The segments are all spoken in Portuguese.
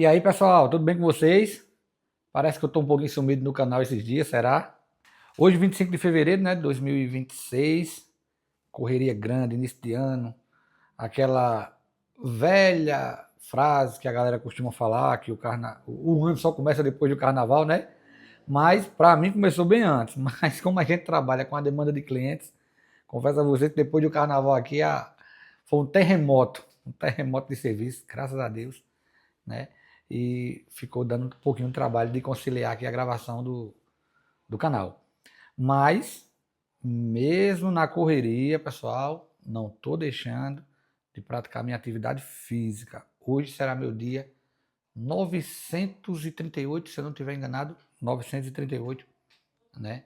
E aí, pessoal, tudo bem com vocês? Parece que eu tô um pouquinho sumido no canal esses dias, será? Hoje, 25 de fevereiro, né, de 2026, correria grande, início de ano, aquela velha frase que a galera costuma falar, que o ano só começa depois do carnaval, né? Mas, para mim, começou bem antes. Mas, como a gente trabalha com a demanda de clientes, confesso a você que depois do carnaval aqui foi um terremoto de serviço, graças a Deus, né? E ficou dando um pouquinho de trabalho de conciliar aqui a gravação do canal. Mas, mesmo na correria, pessoal, não estou deixando de praticar minha atividade física. Hoje será meu dia 938, se eu não estiver enganado, 938, né?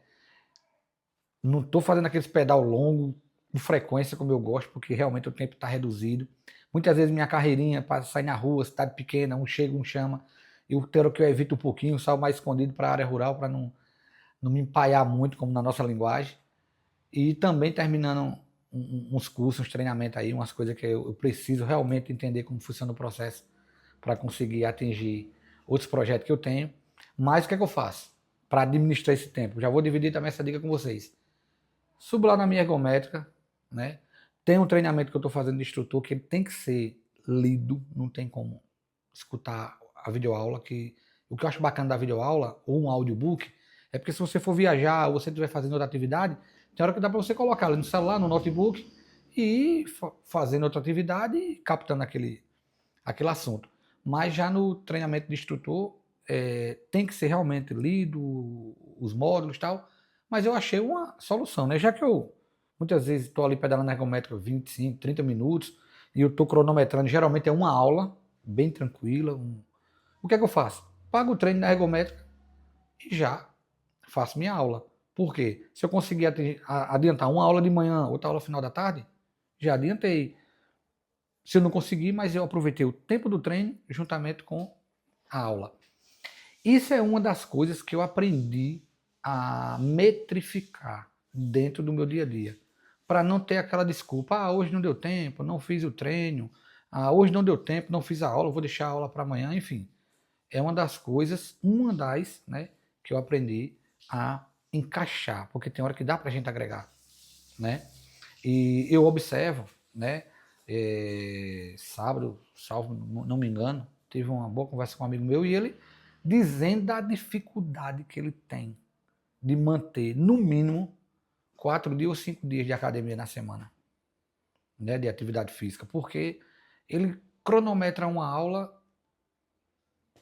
Não estou fazendo aqueles pedal longo com frequência como eu gosto, porque realmente o tempo está reduzido. Muitas vezes minha carreirinha para sair na rua, cidade pequena, um chega, um chama. Eu quero que eu evite um pouquinho, saio mais escondido para a área rural, para não me empaiar muito, como na nossa linguagem. E também terminando uns cursos, uns treinamentos aí, umas coisas que eu preciso realmente entender como funciona o processo para conseguir atingir outros projetos que eu tenho. Mas o que é que eu faço para administrar esse tempo? Já vou dividir também essa dica com vocês. Subo lá na minha ergométrica, né? Tem um treinamento que eu estou fazendo de instrutor que ele tem que ser lido, não tem como escutar a videoaula, que o que eu acho bacana da videoaula ou um audiobook é porque se você for viajar ou você estiver fazendo outra atividade, tem hora que dá para você colocar ali no celular, no notebook e ir fazendo outra atividade e captando aquele assunto. Mas já no treinamento de instrutor, tem que ser realmente lido, os módulos e tal, mas eu achei uma solução, né? Já que eu muitas vezes estou ali pedalando na ergométrica 25, 30 minutos e eu estou cronometrando, geralmente é uma aula, bem tranquila. O que é que eu faço? Pago o treino na ergométrica e já faço minha aula. Por quê? Se eu conseguir adiantar uma aula de manhã, outra aula final da tarde, já adiantei. Se eu não conseguir, mas eu aproveitei o tempo do treino juntamente com a aula. Isso é uma das coisas que eu aprendi a metrificar dentro do meu dia a dia. Para não ter aquela desculpa, hoje não deu tempo, não fiz o treino, hoje não deu tempo, não fiz a aula, vou deixar a aula para amanhã, enfim. É uma das, né, que eu aprendi a encaixar, porque tem hora que dá para a gente agregar, né? E eu observo, né, sábado, salvo, não me engano, tive uma boa conversa com um amigo meu e ele dizendo da dificuldade que ele tem de manter, no mínimo, 4 dias ou 5 dias de academia na semana, né, de atividade física, porque ele cronometra uma aula,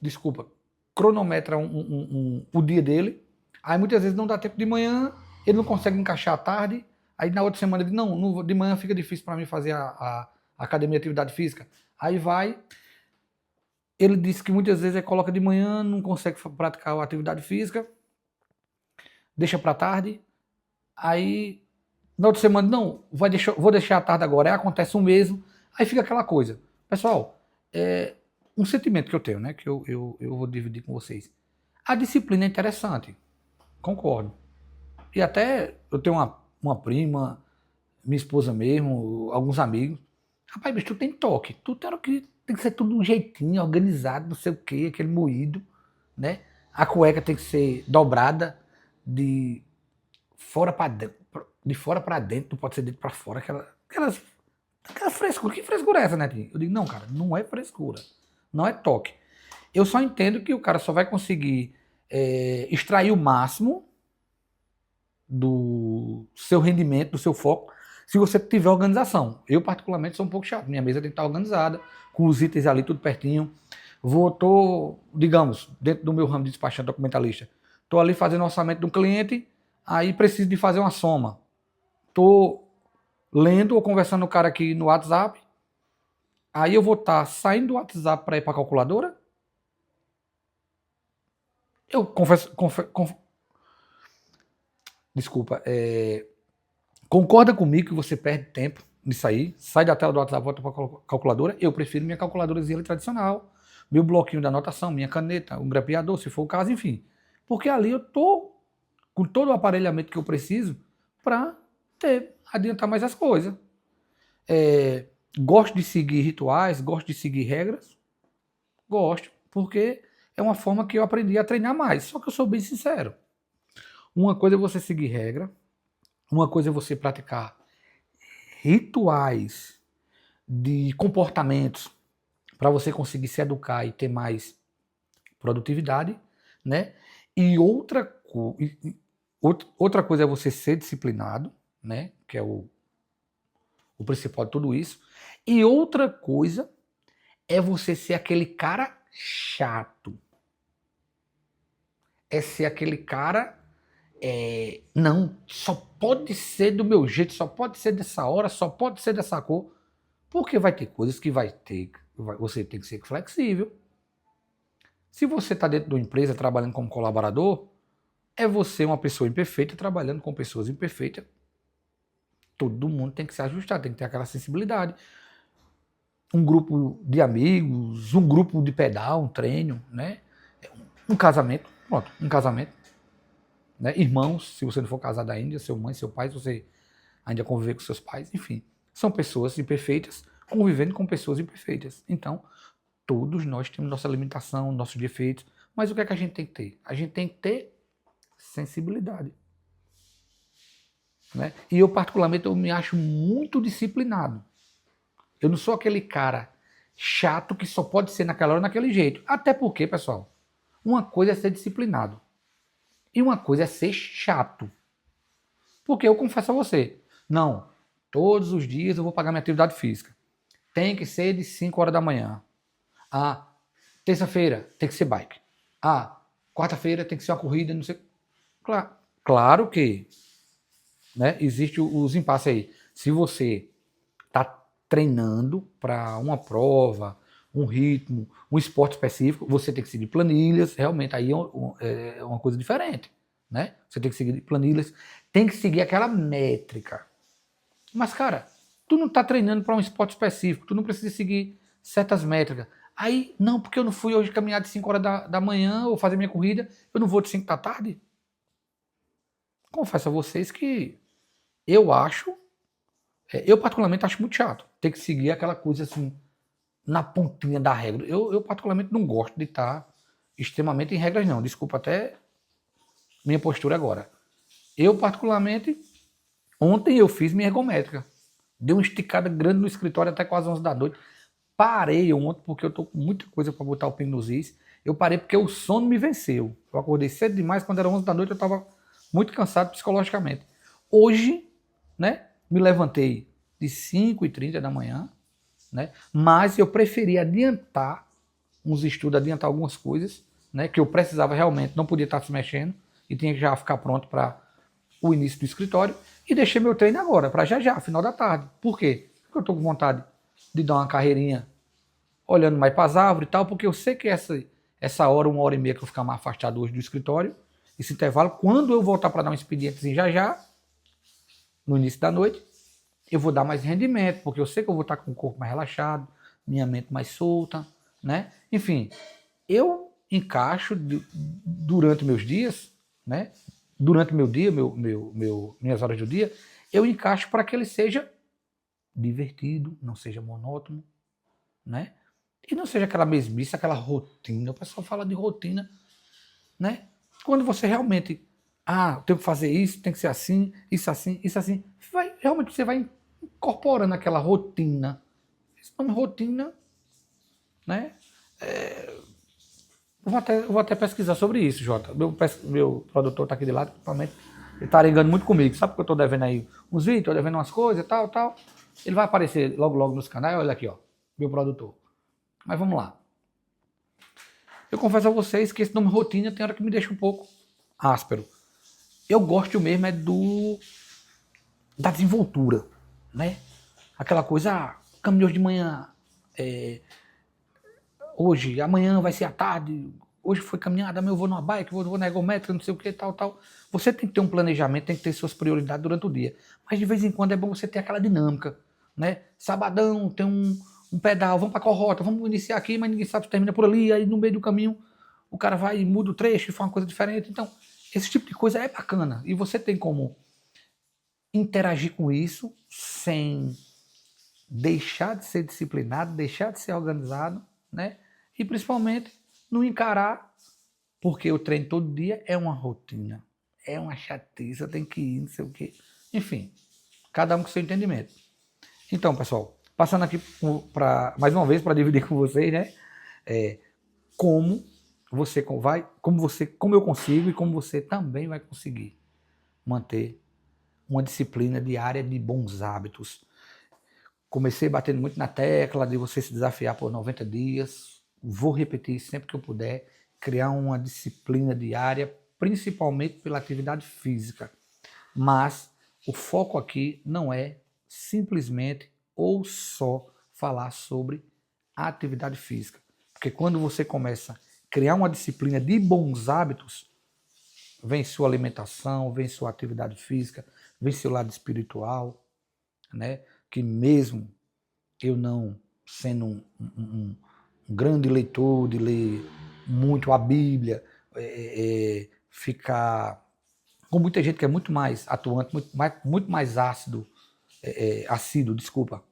desculpa, cronometra o dia dele, aí muitas vezes não dá tempo de manhã, ele não consegue encaixar à tarde, aí na outra semana ele diz, não, de manhã fica difícil para mim fazer a academia de atividade física, aí vai, ele disse que muitas vezes ele coloca de manhã, não consegue praticar a atividade física, deixa para tarde, aí na outra semana, não, vou deixar a tarde agora, aí acontece o mesmo, aí fica aquela coisa. Pessoal, um sentimento que eu tenho, né, que eu vou dividir com vocês. A disciplina é interessante, concordo. E até eu tenho uma prima, minha esposa mesmo, alguns amigos. Rapaz, bicho, tu tem toque. Tu tem que ser tudo um jeitinho, organizado, não sei o quê, aquele moído, né? A cueca tem que ser dobrada de fora para dentro, de fora para dentro, não pode ser dentro para fora, aquela frescura. Que frescura é essa, né, Tim? Eu digo, não, cara, não é frescura, não é toque. Eu só entendo que o cara só vai conseguir extrair o máximo do seu rendimento, do seu foco, se você tiver organização. Eu, particularmente, sou um pouco chato. Minha mesa tem que estar organizada, com os itens ali tudo pertinho. Digamos, dentro do meu ramo de despachante documentalista, estou ali fazendo orçamento de um cliente, aí preciso de fazer uma soma. Estou lendo ou conversando com o cara aqui no WhatsApp, aí eu vou estar saindo do WhatsApp para ir para a calculadora. Eu desculpa, concorda comigo que você perde tempo nisso aí? Sai da tela do WhatsApp, volta para a calculadora. Eu prefiro minha calculadorazinha tradicional, meu bloquinho de anotação, minha caneta, um grapeador, se for o caso, enfim. Porque ali eu estou com todo o aparelhamento que eu preciso para adiantar mais as coisas. Gosto de seguir rituais, gosto de seguir regras, gosto. porque é uma forma que eu aprendi a treinar mais. Só que eu sou bem sincero. Uma coisa é você seguir regra, uma coisa é você praticar rituais de comportamentos para você conseguir se educar e ter mais produtividade, né? E outra coisa é você ser disciplinado, né? Que é o principal de tudo isso. E outra coisa é você ser aquele cara chato. É ser aquele cara, não, só pode ser do meu jeito, só pode ser dessa hora, só pode ser dessa cor. Porque vai ter coisas que você tem que ser flexível. Se você está dentro de uma empresa trabalhando como colaborador, é você uma pessoa imperfeita trabalhando com pessoas imperfeitas. Todo mundo tem que se ajustar, tem que ter aquela sensibilidade. Um grupo de amigos, um grupo de pedal, um treino, né? Um casamento, pronto, um casamento. Né? Irmãos, se você não for casado ainda, seu mãe, seu pai, se você ainda conviver com seus pais, enfim. São pessoas imperfeitas convivendo com pessoas imperfeitas. Então, todos nós temos nossa limitação, nossos defeitos, mas o que é que a gente tem que ter? A gente tem que ter sensibilidade. Né? E eu, particularmente, eu me acho muito disciplinado. Eu não sou aquele cara chato que só pode ser naquela hora, naquele jeito. Até porque, pessoal, uma coisa é ser disciplinado e uma coisa é ser chato. Porque eu confesso a você, não, todos os dias eu vou pagar minha atividade física. Tem que ser de 5 horas da manhã. Ah, terça-feira tem que ser bike. Ah, quarta-feira tem que ser uma corrida, não sei. Claro que, né, existe os impasses aí. Se você está treinando para uma prova, um ritmo, um esporte específico, você tem que seguir planilhas, realmente aí é uma coisa diferente. Né? Você tem que seguir planilhas, tem que seguir aquela métrica. Mas, cara, tu não está treinando para um esporte específico, tu não precisa seguir certas métricas. Aí, não, porque eu não fui hoje caminhar de 5 horas da manhã ou fazer minha corrida, eu não vou de 5 da tarde? Confesso a vocês que eu acho, eu particularmente acho muito chato ter que seguir aquela coisa assim, na pontinha da regra. Eu particularmente não gosto de estar extremamente em regras, não. Desculpa até minha postura agora. Eu, particularmente, ontem eu fiz minha ergométrica. Dei uma esticada grande no escritório até quase 11 da noite. Parei ontem porque eu tô com muita coisa para botar o pino nos is. Eu parei porque o sono me venceu. Eu acordei cedo demais, quando era 11 da noite eu estava muito cansado psicologicamente. Hoje, né, me levantei de 5h30 da manhã, né, mas eu preferi adiantar uns estudos, adiantar algumas coisas, né, que eu precisava realmente, não podia estar se mexendo e tinha que já ficar pronto para o início do escritório e deixei meu treino agora, para já, final da tarde. Por quê? Porque eu estou com vontade de dar uma carreirinha olhando mais para as árvores e tal, porque eu sei que essa hora, 1h30 que eu vou ficar mais afastado hoje do escritório, esse intervalo, quando eu voltar para dar um expedientezinho já, no início da noite, eu vou dar mais rendimento, porque eu sei que eu vou estar com o corpo mais relaxado, minha mente mais solta, né? Enfim, eu encaixo durante meus dias, né? Durante meu dia, minhas horas do dia, eu encaixo para que ele seja divertido, não seja monótono, né? E não seja aquela mesmice, aquela rotina. O pessoal fala de rotina, né? Quando você realmente, eu tenho que fazer isso, tem que ser assim, isso assim, realmente você vai incorporando aquela rotina. Esse nome rotina, né? Eu vou até pesquisar sobre isso, Jota. Meu produtor está aqui de lado, principalmente. Ele está arengando muito comigo. Sabe que eu estou devendo aí uns vídeos, estou devendo umas coisas, tal. Ele vai aparecer logo nos canais. Olha aqui, ó, meu produtor. Mas vamos lá. Eu confesso a vocês que esse nome rotina tem hora que me deixa um pouco áspero. Eu gosto mesmo da desenvoltura, né? Aquela coisa, caminhou de manhã, hoje, amanhã vai ser à tarde, hoje foi caminhada, amanhã eu vou numa bike, vou na ergométrica, não sei o que, tal. Você tem que ter um planejamento, tem que ter suas prioridades durante o dia. Mas de vez em quando é bom você ter aquela dinâmica, né? Sabadão tem um pedal, vamos para a rota, vamos iniciar aqui, mas ninguém sabe se termina por ali, aí no meio do caminho o cara vai e muda o trecho e faz uma coisa diferente. Então, esse tipo de coisa é bacana. E você tem como interagir com isso sem deixar de ser disciplinado, deixar de ser organizado, né? E principalmente não encarar, porque o treino todo dia é uma rotina, é uma chatice, eu tenho que ir, não sei o quê. Enfim, cada um com seu entendimento. Então, pessoal, passando aqui mais uma vez para dividir com vocês, né? Como como eu consigo e como você também vai conseguir manter uma disciplina diária de bons hábitos. Comecei batendo muito na tecla de você se desafiar por 90 dias. Vou repetir sempre que eu puder, criar uma disciplina diária, principalmente pela atividade física. Mas o foco aqui não é simplesmente ou só falar sobre a atividade física. Porque quando você começa a criar uma disciplina de bons hábitos, vem sua alimentação, vem sua atividade física, vem seu lado espiritual, né? Que mesmo eu não sendo um grande leitor de ler muito a Bíblia, ficar com muita gente que é muito mais atuante, muito mais assíduo, desculpa,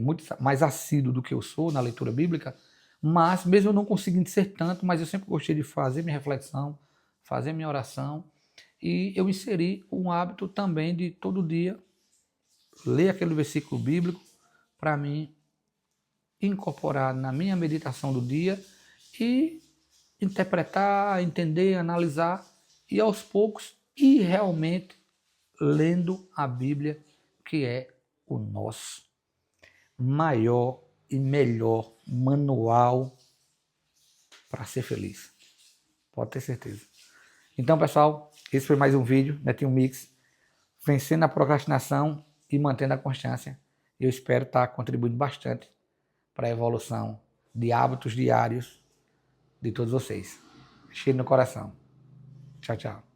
muito mais assíduo do que eu sou na leitura bíblica, mas mesmo eu não conseguindo ser tanto, mas eu sempre gostei de fazer minha reflexão, fazer minha oração, e eu inseri um hábito também de todo dia ler aquele versículo bíblico para mim incorporar na minha meditação do dia e interpretar, entender, analisar e aos poucos ir realmente lendo a Bíblia, que é o nosso maior e melhor manual para ser feliz. Pode ter certeza. Então, pessoal, esse foi mais um vídeo, Netinho Mix, vencendo a procrastinação e mantendo a constância. Eu espero estar contribuindo bastante para a evolução de hábitos diários de todos vocês. Cheiro no coração. Tchau, tchau.